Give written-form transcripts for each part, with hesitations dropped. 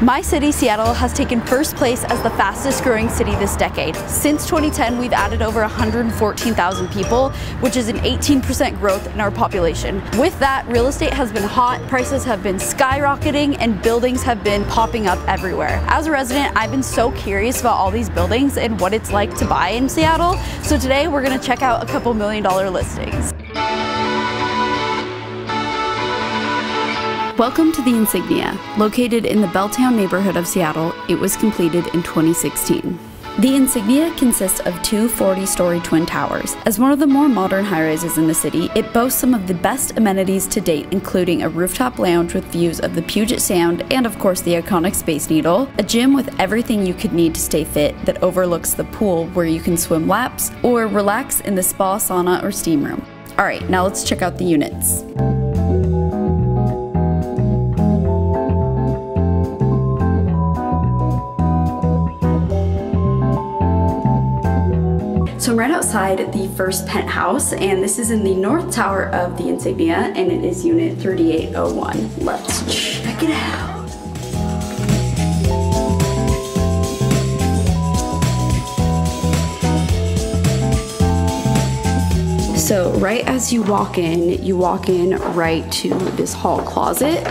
My city, Seattle, has taken first place as the fastest growing city this decade. Since 2010, we've added over 114,000 people, which is an 18% growth in our population. With that, real estate has been hot, prices have been skyrocketing, and buildings have been popping up everywhere. As a resident, I've been so curious about all these buildings and what it's like to buy in Seattle, so today we're gonna check out a couple $1 million listings. Welcome to the Insignia. Located in the Belltown neighborhood of Seattle, it was completed in 2016. The Insignia consists of two 40-story twin towers. As one of the more modern high-rises in the city, it boasts some of the best amenities to date, including a rooftop lounge with views of the Puget Sound and, of course, the iconic Space Needle, a gym with everything you could need to stay fit that overlooks the pool where you can swim laps, or relax in the spa, sauna, or steam room. Alright, now let's check out the units. So I'm right outside the first penthouse, and this is in the north tower of the Insignia, and it is unit 3801. Let's check it out. So right as you walk in right to this hall closet.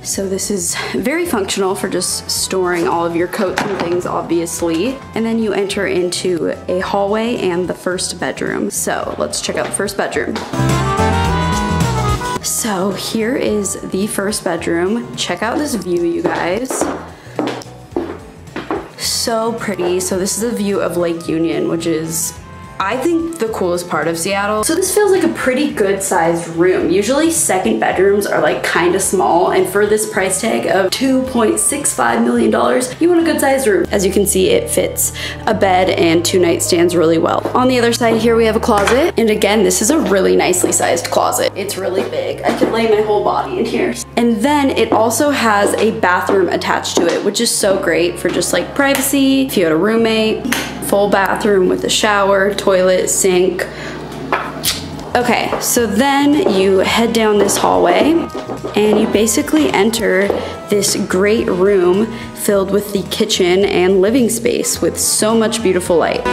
So this is very functional for just storing all of your coats and things, obviously. And then you enter into a hallway and the first bedroom. So let's check out the first bedroom. So here is the first bedroom. Check out this view, you guys. So pretty. So this is a view of Lake Union, which is, I think, the coolest part of Seattle. So this feels like a pretty good sized room. Usually second bedrooms are like kind of small, and for this price tag of $2.65 million, you want a good sized room. As you can see, it fits a bed and two nightstands really well. On the other side here we have a closet, and again, this is a really nicely sized closet. It's really big. I could lay my whole body in here. And then it also has a bathroom attached to it, which is so great for just like privacy. If you had a roommate, full bathroom with a shower, toilet, sink. Okay, so then you head down this hallway and you basically enter this great room filled with the kitchen and living space with so much beautiful light.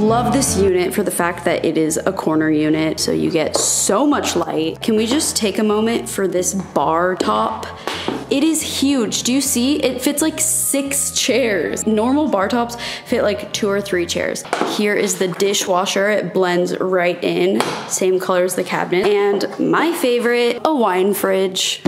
Love this unit for the fact that it is a corner unit, so you get so much light. Can we just take a moment for this bar top? It is huge. Do you see? It fits like 6 chairs. Normal bar tops fit like 2 or 3 chairs. Here is the dishwasher. It blends right in. Same color as the cabinet. And my favorite, a wine fridge.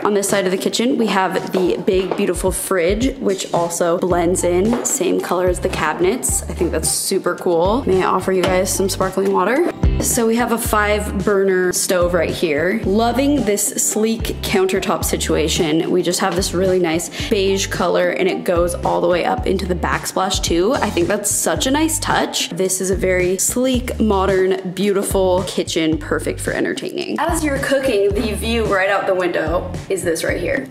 On this side of the kitchen, we have the big, beautiful fridge, which also blends in, same color as the cabinets. I think that's super cool. May I offer you guys some sparkling water? So we have a 5-burner stove right here. Loving this sleek countertop situation. We just have this really nice beige color, and it goes all the way up into the backsplash too. I think that's such a nice touch. This is a very sleek, modern, beautiful kitchen, perfect for entertaining. As you're cooking, the view right out the window is this right here.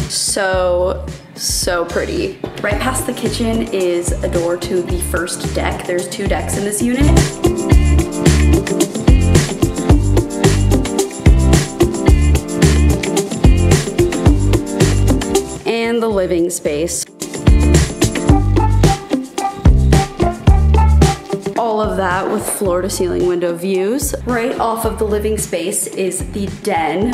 So pretty. Right past the kitchen is a door to the first deck. There's 2 decks in this unit. And the living space. All of that with floor to ceiling window views. Right off of the living space is the den.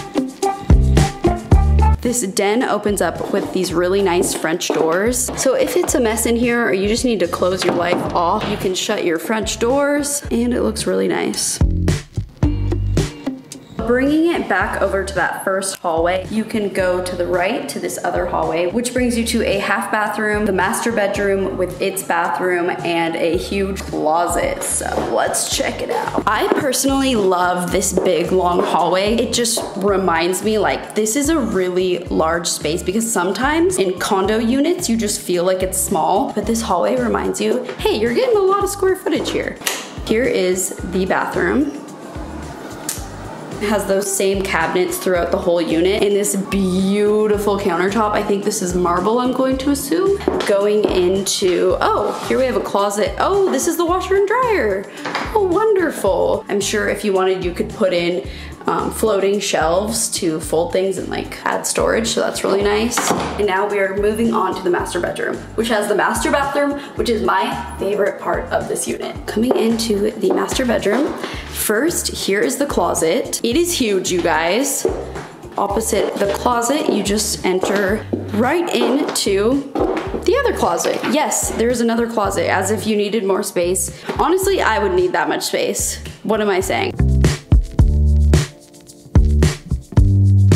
This den opens up with these really nice French doors. So if it's a mess in here or you just need to close your life off, you can shut your French doors and it looks really nice. Bringing it back over to that first hallway, you can go to the right to this other hallway, which brings you to a half bathroom, the master bedroom with its bathroom, and a huge closet. So let's check it out. I personally love this big long hallway. It just reminds me like this is a really large space, because sometimes in condo units you just feel like it's small, but this hallway reminds you, hey, you're getting a lot of square footage here. Here is the bathroom. has those same cabinets throughout the whole unit, and this beautiful countertop. I think this is marble, I'm going to assume. Going into, oh, here we have a closet. Oh, this is the washer and dryer. Oh, wonderful. I'm sure if you wanted, you could put in floating shelves to fold things and like add storage, so that's really nice. And now we are moving on to the master bedroom, which has the master bathroom, which is my favorite part of this unit. Coming into the master bedroom, first, here is the closet. It is huge, you guys. Opposite the closet, you just enter right into the other closet. Yes, there's another closet, as if you needed more space. Honestly, I would need that much space. What am I saying?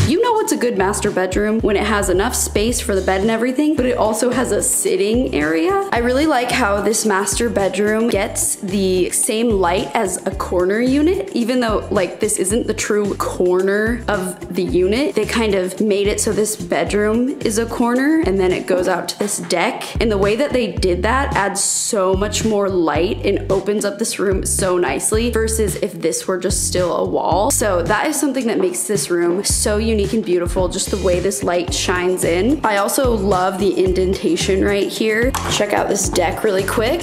You know what's a good master bedroom? When it has enough space for the bed and everything, but it also has a sitting area. I really like how this master bedroom gets the same light as a corner unit, even though like this isn't the true corner of the unit. They kind of made it so this bedroom is a corner and then it goes out to this deck. And the way that they did that adds so much more light and opens up this room so nicely versus if this were just still a wall. So that is something that makes this room so unique and beautiful, just the way this light shines in. I also love the indentation right here. Check out this deck really quick.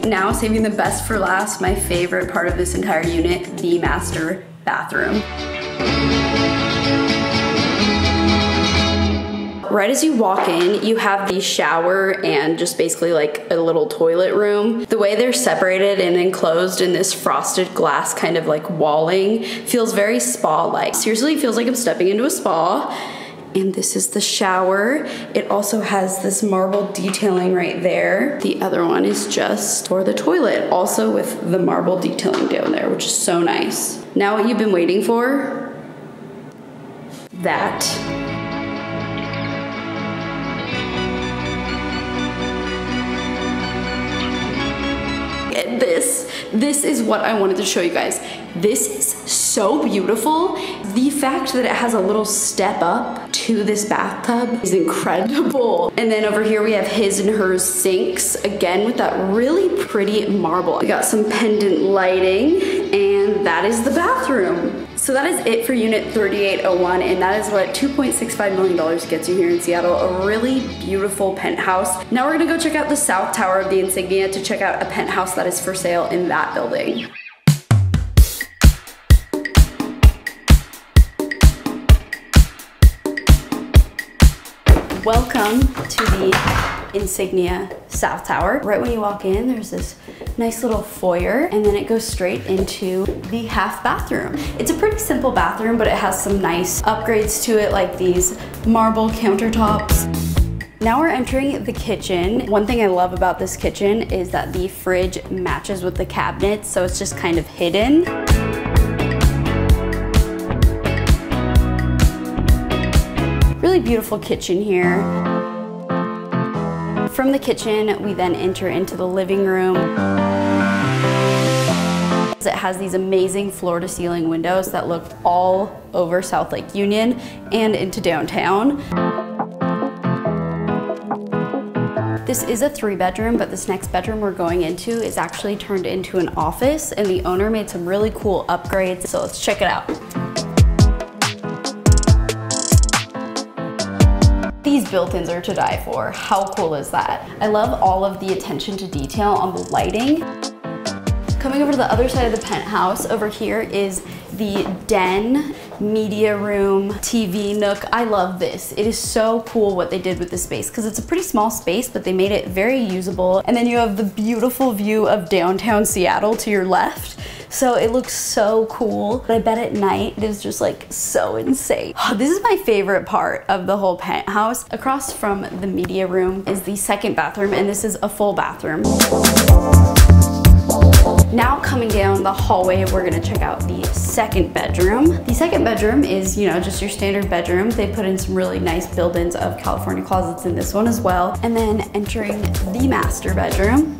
Now, saving the best for last, my favorite part of this entire unit, the master bathroom. Right as you walk in, you have the shower and just basically like a little toilet room. The way they're separated and enclosed in this frosted glass kind of like walling feels very spa-like. Seriously, feels like I'm stepping into a spa. And this is the shower. It also has this marble detailing right there. The other one is just for the toilet, also with the marble detailing down there, which is so nice. Now what you've been waiting for? That. This is what I wanted to show you guys. This is so beautiful. The fact that it has a little step up to this bathtub is incredible. And then over here we have his and hers sinks, again with that really pretty marble. We got some pendant lighting, and that is the bathroom. So that is it for unit 3801, and that is what $2.65 million gets you here in Seattle. A really beautiful penthouse. Now we're gonna go check out the south tower of the Insignia to check out a penthouse that is for sale in that building. Welcome to the Insignia South Tower. Right when you walk in, there's this nice little foyer, and then it goes straight into the half bathroom. It's a pretty simple bathroom, but it has some nice upgrades to it, like these marble countertops. Now we're entering the kitchen. One thing I love about this kitchen is that the fridge matches with the cabinets, so it's just kind of hidden. Really beautiful kitchen here. From the kitchen, we then enter into the living room. It has these amazing floor-to-ceiling windows that look all over South Lake Union and into downtown. This is a 3-bedroom, but this next bedroom we're going into is actually turned into an office, and the owner made some really cool upgrades, so let's check it out. These built-ins are to die for. How cool is that? I love all of the attention to detail on the lighting. Coming over to the other side of the penthouse, over here is the den, media room, TV nook. I love this. It is so cool what they did with this space because it's a pretty small space, but they made it very usable. And then you have the beautiful view of downtown Seattle to your left. So it looks so cool. But I bet at night it is just like so insane. This is my favorite part of the whole penthouse. Across from the media room is the second bathroom, and this is a full bathroom. Now coming down the hallway, we're gonna check out the second bedroom. The second bedroom is, you know, just your standard bedroom. They put in some really nice build-ins of California closets in this one as well. And then entering the master bedroom.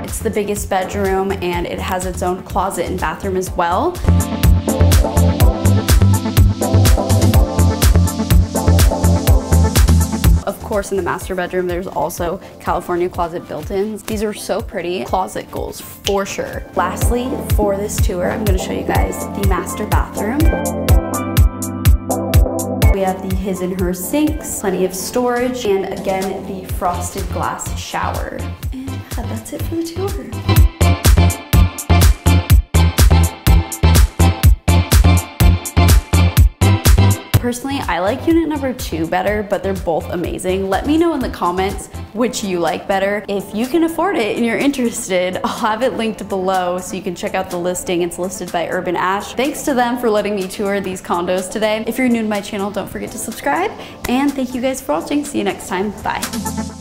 It's the biggest bedroom, and it has its own closet and bathroom as well. Of course, in the master bedroom, there's also California closet built-ins. These are so pretty. Closet goals for sure. Lastly, for this tour, I'm gonna show you guys the master bathroom. We have the his and her sinks, plenty of storage, and again, the frosted glass shower. And yeah, that's it for the tour. Personally, I like unit number 2 better, but they're both amazing. Let me know in the comments which you like better. If you can afford it and you're interested, I'll have it linked below so you can check out the listing. It's listed by Urban Ash. Thanks to them for letting me tour these condos today. If you're new to my channel, don't forget to subscribe. And thank you guys for watching. See you next time. Bye.